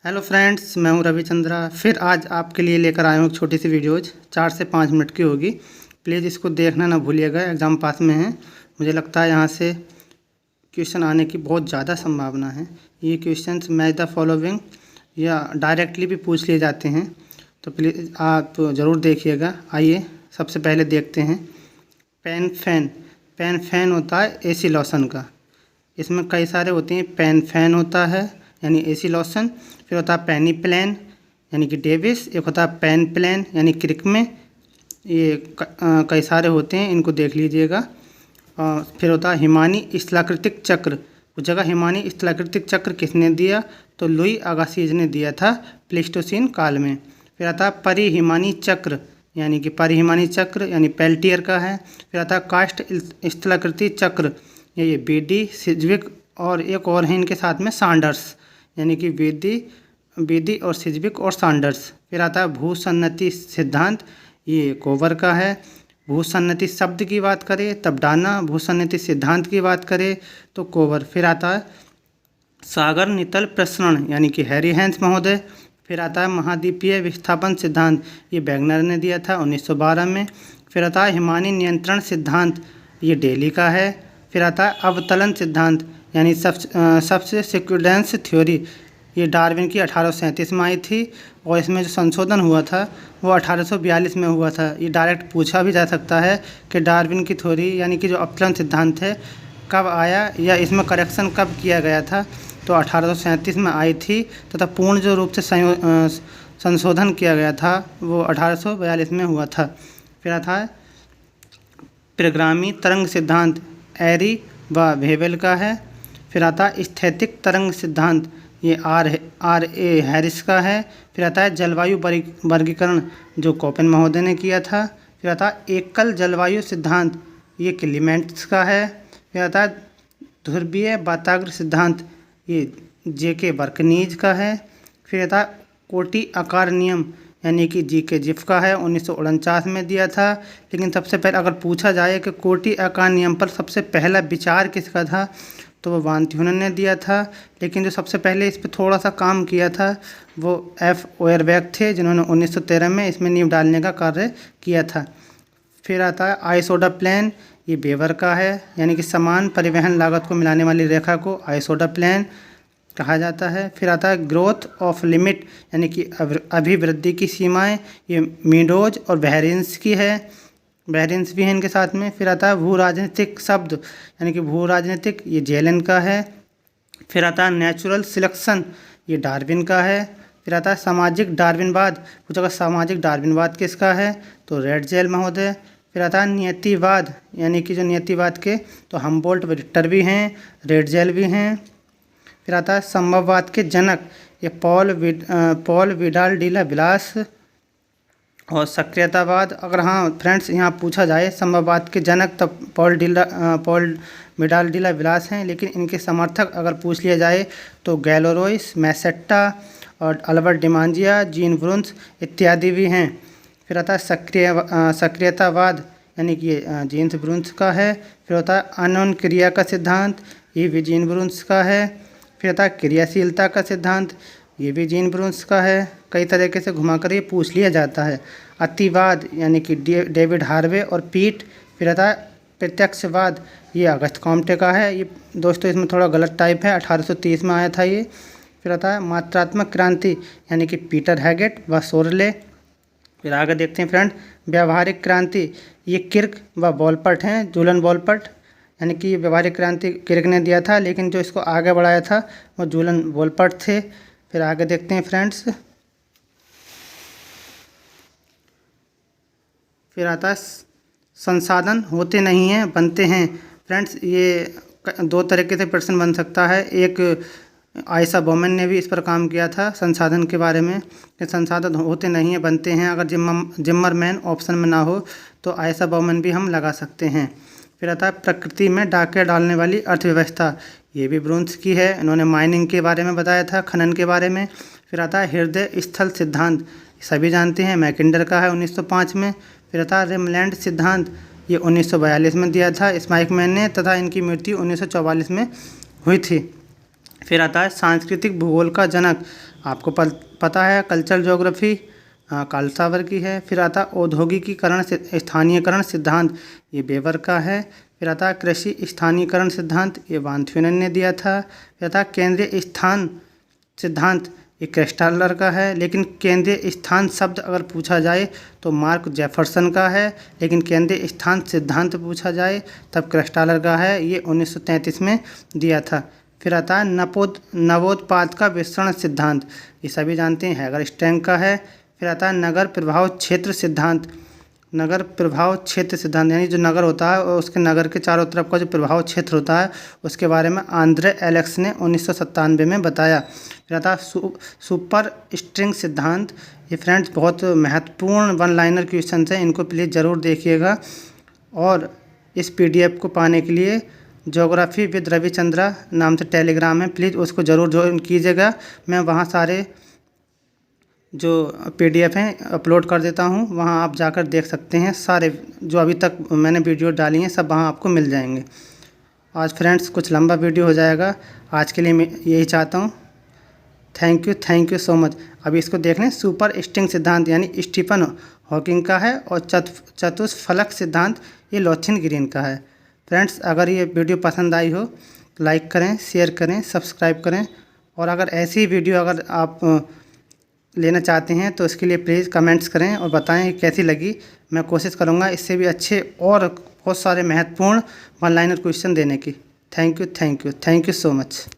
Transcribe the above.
Hello friends, मैं हूं रविचंद्रा। फिर आज आपके लिए लेकर आया हूं एक छोटी सी वीडियोज 4 से 5 मिनट की होगी। प्लीज़ इसको देखना ना भूलिएगा, एग्ज़ाम पास में है। मुझे लगता है यहाँ से क्वेश्चन आने की बहुत ज़्यादा संभावना है। ये क्वेश्चंस मैच द फॉलोइंग या डायरेक्टली भी पूछ लिए जाते हैं, तो प्लीज़ आप ज़रूर देखिएगा। आइए सबसे पहले देखते हैं पेन फैन। पेन फैन होता है एसी लोशन का। इसमें कई सारे होते हैं। पेन फैन होता है यानी एसी लोशन, फिर होता है पेनी प्लेन यानी कि डेविस, एक होता है पेन प्लेन यानी क्रिक में। ये कई सारे होते हैं, इनको देख लीजिएगा। फिर होता है हिमानी स्थलाकृतिक चक्र। उस जगह हिमानी स्थलाकृतिक चक्र किसने दिया? तो लुई अगासिज ने दिया था प्लेस्टोसीन काल में। फिर आता है परिहिमानी चक्र यानी कि परिहिमानी चक्र यानी पेल्टियर का है। फिर आता है कास्ट स्थलाकृति चक्र, ये बेडी, सिज्विक और एक और है इनके साथ में सांडर्स, यानी कि बेदी और सिज्विक और सांडर्स। फिर आता है भूसन्नति सिद्धांत, ये कोवर का है। भूसन्नति शब्द की बात करें तब डाना, भूसन्नति सिद्धांत की बात करें तो कोवर। फिर आता है सागर नितल प्रसरण यानी कि हैरी हैंस महोदय। फिर आता है महाद्वीपीय विस्थापन सिद्धांत, ये वैगनर ने दिया था 1912 में। फिर आता है हिमानी नियंत्रण सिद्धांत, ये डेली का है। फिर आता है अवतलन सिद्धांत यानी सबसे सिक्वेंस थ्योरी, ये डार्विन की 1837 में आई थी और इसमें जो संशोधन हुआ था वो 1842 में हुआ था। ये डायरेक्ट पूछा भी जा सकता है कि डार्विन की थ्योरी यानी कि जो अवतलन सिद्धांत है कब आया या इसमें करेक्शन कब किया गया था। तो 1837 में आई थी तथा पूर्ण जो रूप से संशोधन किया गया था वो 1842 में हुआ था। फिर आता है परिग्रामी तरंग सिद्धांत, एरी व वेबल का है। फिर आता है स्थैतिक तरंग सिद्धांत, ये आर ए हैरिस का है। फिर आता है जलवायु वर्गीकरण, जो कोपेन महोदय ने किया था। फिर आता है एकल जलवायु सिद्धांत, ये क्लीमेंट्स का है। फिर आता है ध्रुवीय वाताग्र सिद्धांत, ये जे के बर्कनीज का है। फिर आता है कोटि आकार नियम यानी कि जी के जिफ का है, 1949 में दिया था। लेकिन सबसे पहले अगर पूछा जाए कि कोटि आकार नियम पर सबसे पहला विचार किसका था तो वो वान थ्यूनन ने दिया था। लेकिन जो सबसे पहले इस पर थोड़ा सा काम किया था वो एफ ओयरबैग थे, जिन्होंने 1913 में इसमें नींव डालने का कार्य किया था। फिर आता है आइसोडा प्लेन, ये बेवर का है, यानी कि समान परिवहन लागत को मिलाने वाली रेखा को आइसोडा प्लेन कहा जाता है। फिर आता है ग्रोथ ऑफ लिमिट यानी कि अभिवृद्धि की सीमाएं, ये मीडोज और बहरिंस की है, बहरिंस भी है इनके साथ में। फिर आता है भू राजनीतिक शब्द यानी कि भू राजनीतिक, ये जेलन का है। फिर आता है नेचुरल सिलेक्शन, ये डार्विन का है। फिर आता है सामाजिक डार्विनवाद, पूछा अगर सामाजिक डार्विनवाद किसका है तो रेडजेल महोदय। फिर आता है नियतिवाद यानी कि जो नियतिवाद के तो हमबोल्ट विक्टर भी हैं, रेडजेल भी हैं। फिर आता है संभववाद के जनक, ये पॉल विडाल डिला विलास। और सक्रियतावाद, अगर हाँ फ्रेंड्स यहाँ पूछा जाए संभववाद के जनक तब पॉल विडाल डिला विलास हैं, लेकिन इनके समर्थक अगर पूछ लिया जाए तो गैलोरोइस, मैसेट्टा और अल्बर्ट डिमांजिया, जीन ब्रुन्स इत्यादि भी हैं। फिर आता है सक्रियतावाद यानी कि जीन्स ब्रुन्स का है। फिर होता है अनोन क्रिया का सिद्धांत, ये भी जीन ब्रुन्स का है। फिर आता है क्रियाशीलता का सिद्धांत, ये भी जीन ब्रुन्स का है। कई तरीके से घुमाकर ये पूछ लिया जाता है। अतिवाद यानी कि डेविड हार्वे और पीट। फिर आता है प्रत्यक्षवाद, ये अगस्त कॉम्टे का है। ये दोस्तों इसमें थोड़ा गलत टाइप है, 1830 में आया था ये। फिर आता है मात्रात्मक क्रांति यानी कि पीटर हैगेट व सोरले। फिर आगे देखते हैं फ्रेंड व्यावहारिक क्रांति, ये किर्क व वॉलपर्ट हैं, जूलन वॉलपर्ट, यानी कि व्यावहारिक क्रांति किर्क ने दिया था, लेकिन जो इसको आगे बढ़ाया था वो जूलन वॉलपर्ट थे। फिर आगे देखते हैं फ्रेंड्स, फिर आता है संसाधन होते नहीं हैं बनते हैं। फ्रेंड्स ये दो तरीके से प्रश्न बन सकता है। एक आयशा बोमन ने भी इस पर काम किया था संसाधन के बारे में कि संसाधन होते नहीं हैं बनते हैं। अगर जिम्मरमैन ऑप्शन में ना हो तो आयशा बोमन भी हम लगा सकते हैं। फिर आता है प्रकृति में डाके डालने वाली अर्थव्यवस्था, ये भी ब्रुन्स की है, इन्होंने माइनिंग के बारे में बताया था, खनन के बारे में। फिर आता है हृदय स्थल सिद्धांत, सभी जानते हैं, मैकिंडर का है 1905 में। फिर आता है रिमलैंड सिद्धांत, ये 1942 में दिया था स्पाइकमैन ने, तथा इनकी मृत्यु 1944 में हुई थी। फिर आता है सांस्कृतिक भूगोल का जनक, आपको पता है कल्चरल ज्योग्राफी कार्ल सावर की है। फिर आता है औद्योगिकीकरण स्थानीयकरण सिद्धांत, ये वेबर का है। फिर आता है कृषि स्थानीयकरण सिद्धांत, ये वान थ्यूनेन ने दिया था। फिर आता है केंद्रीय स्थान सिद्धांत, ये क्रेस्टालर का है। लेकिन केंद्रीय स्थान शब्द अगर पूछा जाए तो मार्क जेफरसन का है, लेकिन केंद्रीय स्थान सिद्धांत पूछा जाए तब क्रेस्टालर का है, ये 1933 में दिया था। फिर आता है नवोत्पाद का विस्तरण सिद्धांत, ये सभी जानते हैं हैगरस्टैंग का है। फिर आता है नगर प्रभाव क्षेत्र सिद्धांत, नगर प्रभाव क्षेत्र सिद्धांत यानी जो नगर होता है और उसके नगर के चारों तरफ का जो प्रभाव क्षेत्र होता है उसके बारे में आंद्रे एलेक्स ने 1997 में बताया। फिर आता है सुपर स्ट्रिंग सिद्धांत, ये फ्रेंड्स बहुत महत्वपूर्ण वन लाइनर क्वेश्चन हैं, इनको प्लीज़ ज़रूर देखिएगा। और इस PDF को पाने के लिए ज्योग्राफी विद रविचंद्रा नाम से टेलीग्राम है, प्लीज़ उसको ज़रूर ज्वाइन कीजिएगा। मैं वहाँ सारे जो PDF हैं अपलोड कर देता हूँ, वहाँ आप जाकर देख सकते हैं। सारे जो अभी तक मैंने वीडियो डाली हैं सब वहाँ आपको मिल जाएंगे। आज फ्रेंड्स कुछ लंबा वीडियो हो जाएगा, आज के लिए मैं यही चाहता हूँ। Thank you so much. अभी इसको देख लें, सुपर स्ट्रिंग सिद्धांत यानी स्टीफन हॉकिंग का है और चतुष्फलक सिद्धांत ये लोथेन ग्रीन का है। फ्रेंड्स अगर ये वीडियो पसंद आई हो लाइक करें, शेयर करें, सब्सक्राइब करें। और अगर ऐसी वीडियो अगर आप लेना चाहते हैं तो इसके लिए प्लीज़ कमेंट्स करें और बताएं कि कैसी लगी। मैं कोशिश करूंगा इससे भी अच्छे और बहुत सारे महत्वपूर्ण वन लाइनर क्वेश्चन देने की। Thank you so much.